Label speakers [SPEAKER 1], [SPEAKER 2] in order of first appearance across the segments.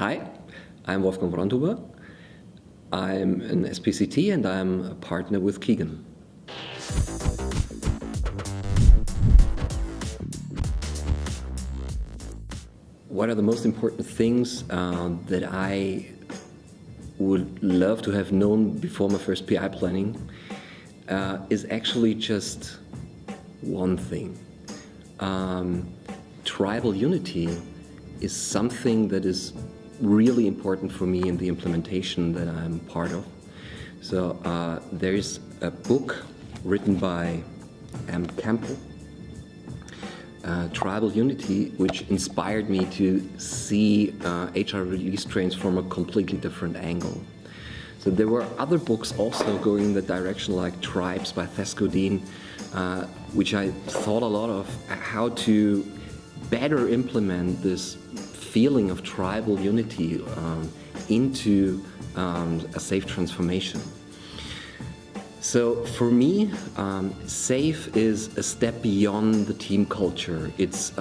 [SPEAKER 1] Hi, I'm Wolfgang Brandhuber. I'm an SPCT and I'm a partner with KEGON. What are the most important things that I would love to have known before my first PI planning is actually just one thing. Tribal unity is something that is really important for me in the implementation that I'm part of. So there's a book written by Campbell, Tribal Unity, which inspired me to see HR release trains from a completely different angle. So there were other books also going in the direction, like Tribes by Thescodine, which I thought a lot of how to better implement this feeling of tribal unity into a safe transformation. So for me, SAFE is a step beyond the team culture. It's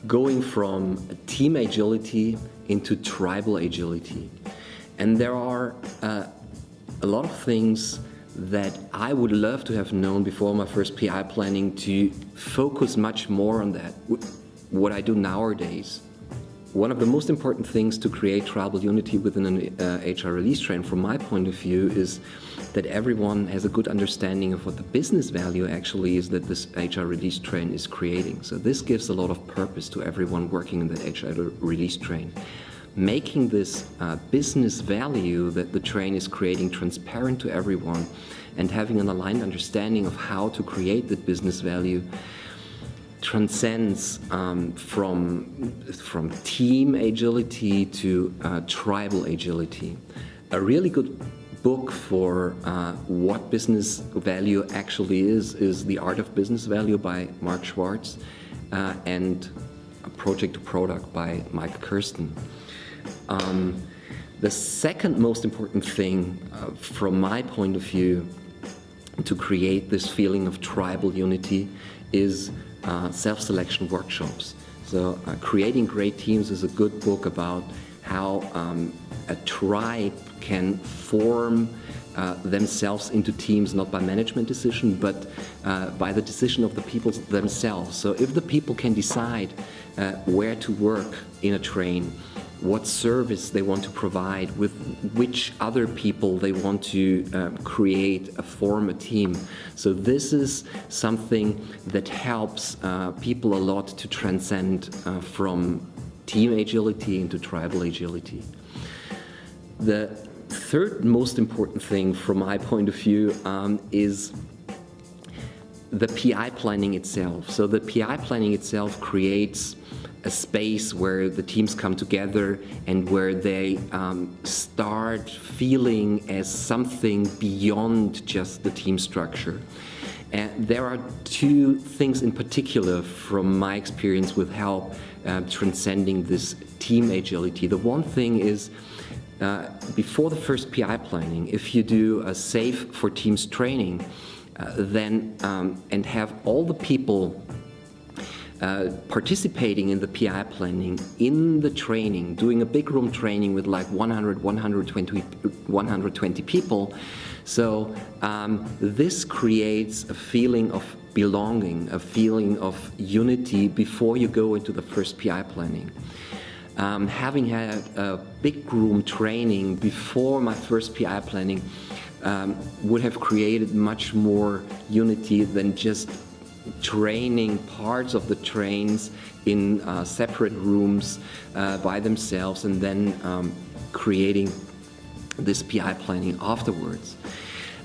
[SPEAKER 1] going from team agility into tribal agility. And there are a lot of things that I would love to have known before my first PI planning to focus much more on that, what I do nowadays. One of the most important things to create tribal unity within an HR release train, from my point of view, is that everyone has a good understanding of what the business value actually is that this HR release train is creating. So this gives a lot of purpose to everyone working in that HR release train. Making this business value that the train is creating transparent to everyone and having an aligned understanding of how to create that business value transcends from team agility to tribal agility. A really good book for what business value actually is The Art of Business Value by Mark Schwartz and Project to Product by Mike Kirsten. The second most important thing from my point of view to create this feeling of tribal unity is self-selection workshops. So Creating Great Teams is a good book about how a tribe can form themselves into teams, not by management decision, but by the decision of the people themselves. So if the people can decide where to work in a train, what service they want to provide, with which other people they want to form a team. So this is something that helps people a lot to transcend from team agility into tribal agility. The third most important thing from my point of view is the PI planning itself. So the PI planning itself creates a space where the teams come together and where they start feeling as something beyond just the team structure. And there are two things in particular from my experience with help transcending this team agility. The one thing is before the first PI planning, if you do a SAFE for Teams training, then and have all the people participating in the PI planning in the training, doing a big room training with like 120 people. So this creates a feeling of belonging, a feeling of unity before you go into the first PI planning. Having had a big room training before my first PI planning would have created much more unity than just training parts of the trains in separate rooms by themselves and then creating this PI planning afterwards.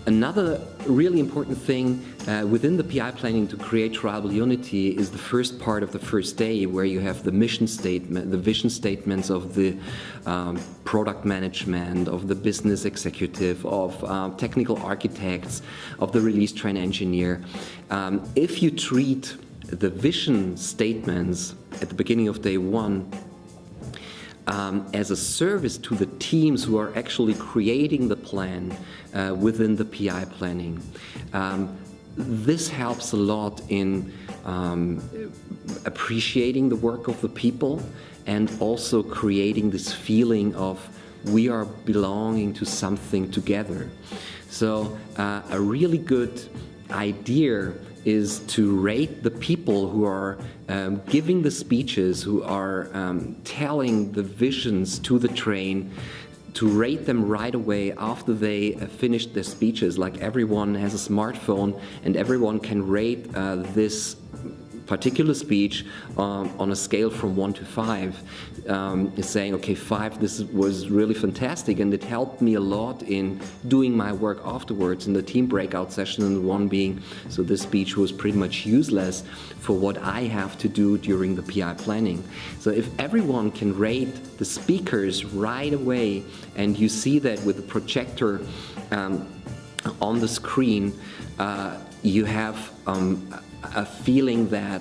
[SPEAKER 1] Another really important thing within the PI planning to create tribal unity is the first part of the first day, where you have the mission statement, the vision statements of the product management, of the business executive, of technical architects, of the release train engineer. If you treat the vision statements at the beginning of day one as a service to the teams who are actually creating the plan within the PI planning. This helps a lot in appreciating the work of the people and also creating this feeling of we are belonging to something together. So a really good idea is to rate the people who are giving the speeches, who are telling the visions to the train, to rate them right away after they finished their speeches. Like everyone has a smartphone and everyone can rate this particular speech on a scale from 1 to 5, is saying, okay, 5, this was really fantastic, and it helped me a lot in doing my work afterwards in the team breakout session, and 1 being, so this speech was pretty much useless for what I have to do during the PI planning. So if everyone can rate the speakers right away, and you see that with the projector on the screen, you have a feeling that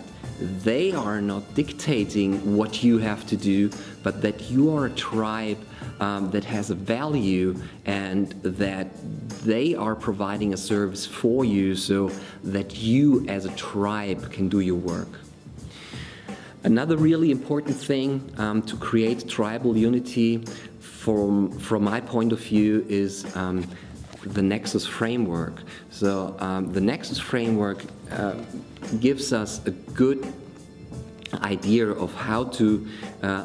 [SPEAKER 1] they are not dictating what you have to do, but that you are a tribe that has a value, and that they are providing a service for you so that you as a tribe can do your work. Another really important thing to create tribal unity from my point of view is the Nexus Framework. So the Nexus Framework gives us a good idea of how to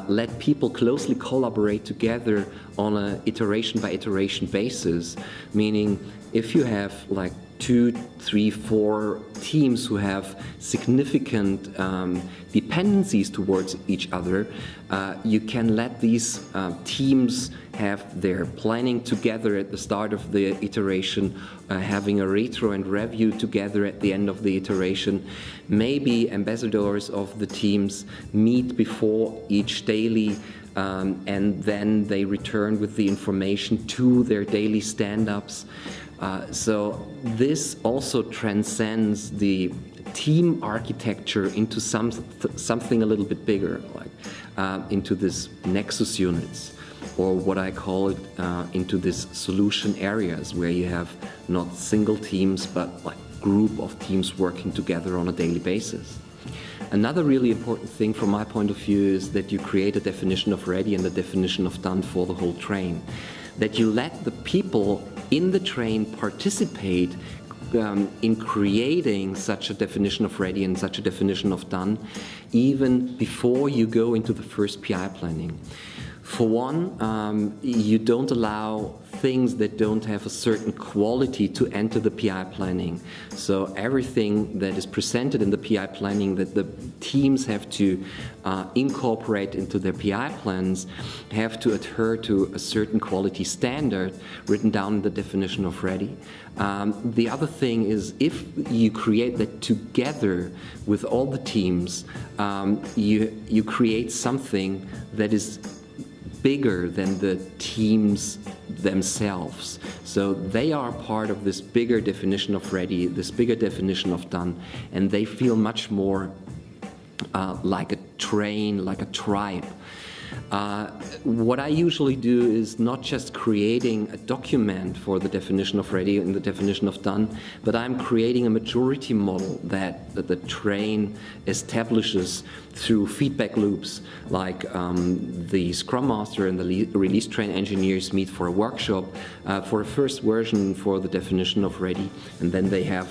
[SPEAKER 1] let people closely collaborate together on an iteration by iteration basis, meaning if you have like 2, 3, 4 teams who have significant dependencies towards each other, you can let these teams have their planning together at the start of the iteration, having a retro and review together at the end of the iteration. Maybe ambassadors of the teams meet before each daily, and then they return with the information to their daily stand-ups. So this also transcends the team architecture into something a little bit bigger, like into this nexus units, or what I call it, into this solution areas, where you have not single teams but like group of teams working together on a daily basis. Another really important thing from my point of view is that you create a definition of ready and a definition of done for the whole train. That you let the people in the train participate in creating such a definition of ready and such a definition of done, even before you go into the first PI planning. For one, you don't allow things that don't have a certain quality to enter the PI planning. So everything that is presented in the PI planning that the teams have to incorporate into their PI plans have to adhere to a certain quality standard written down in the definition of ready. The other thing is, if you create that together with all the teams, you create something that is bigger than the teams themselves. So they are part of this bigger definition of ready, this bigger definition of done, and they feel much more like a train, like a tribe. What I usually do is not just creating a document for the definition of ready and the definition of done, but I'm creating a maturity model that the train establishes through feedback loops, like the Scrum Master and the release train engineers meet for a workshop for a first version for the definition of ready, and then they have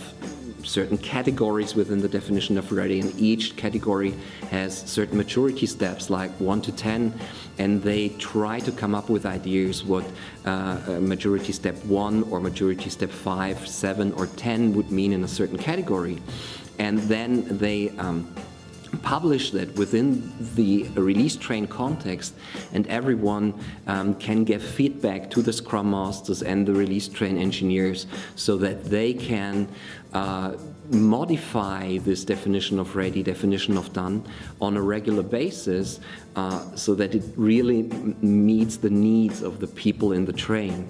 [SPEAKER 1] certain categories within the definition of ready, and each category has certain maturity steps like 1 to 10, and they try to come up with ideas what maturity step 1 or maturity step 5, 7 or 10 would mean in a certain category. And then they publish that within the release train context, and everyone can give feedback to the Scrum Masters and the release train engineers so that they can modify this definition of ready, definition of done on a regular basis so that it really meets the needs of the people in the train.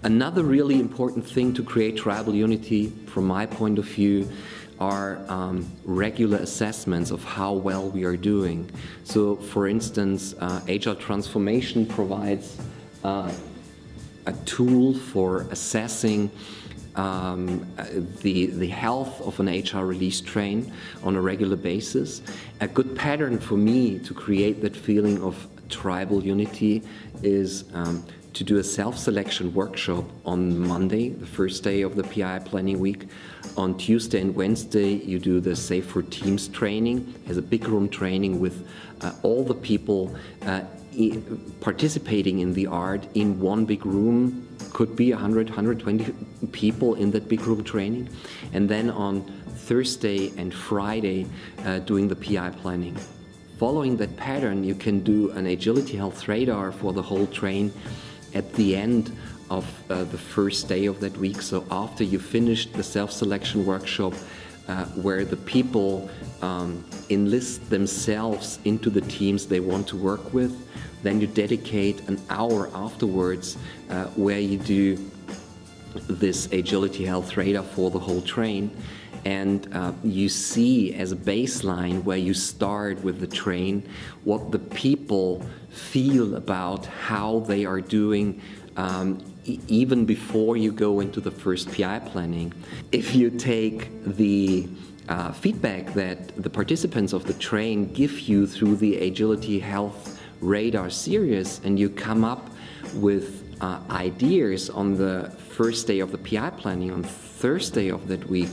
[SPEAKER 1] Another really important thing to create tribal unity, from my point of view, are regular assessments of how well we are doing. So, for instance, Agile Transformation provides a tool for assessing the health of an HR release train on a regular basis. A good pattern for me to create that feeling of tribal unity is to do a self-selection workshop on Monday, the first day of the PI planning week. On Tuesday and Wednesday, you do the Safe for Teams training as a big room training with all the people participating in the art in one big room. Could be 100, 120 people in that big room training. And then on Thursday and Friday, doing the PI planning. Following that pattern, you can do an agility health radar for the whole train at the end of the first day of that week. So after you finished the self-selection workshop, where the people enlist themselves into the teams they want to work with, then you dedicate an hour afterwards where you do this agility health radar for the whole train. And you see as a baseline where you start with the train what the people feel about how they are doing even before you go into the first PI planning. If you take the feedback that the participants of the train give you through the agility health radar series and you come up with ideas on the first day of the PI planning, on Thursday of that week,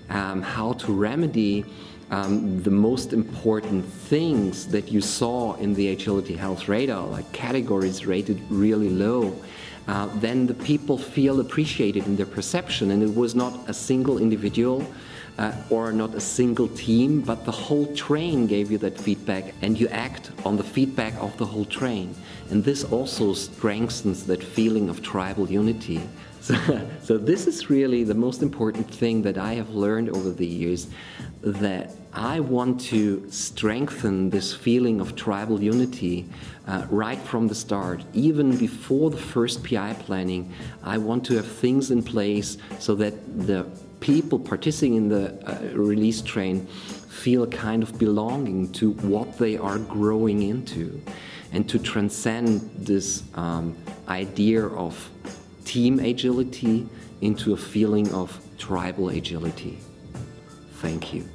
[SPEAKER 1] how to remedy the most important things that you saw in the agility health radar, like categories rated really low, then the people feel appreciated in their perception, and it was not a single individual or not a single team, but the whole train gave you that feedback, and you act on the feedback of the whole train. And this also strengthens that feeling of tribal unity. So this is really the most important thing that I have learned over the years, that I want to strengthen this feeling of tribal unity right from the start. Even before the first PI planning, I want to have things in place so that the people participating in the release train feel kind of belonging to what they are growing into, and to transcend this idea of team agility into a feeling of tribal agility. Thank you.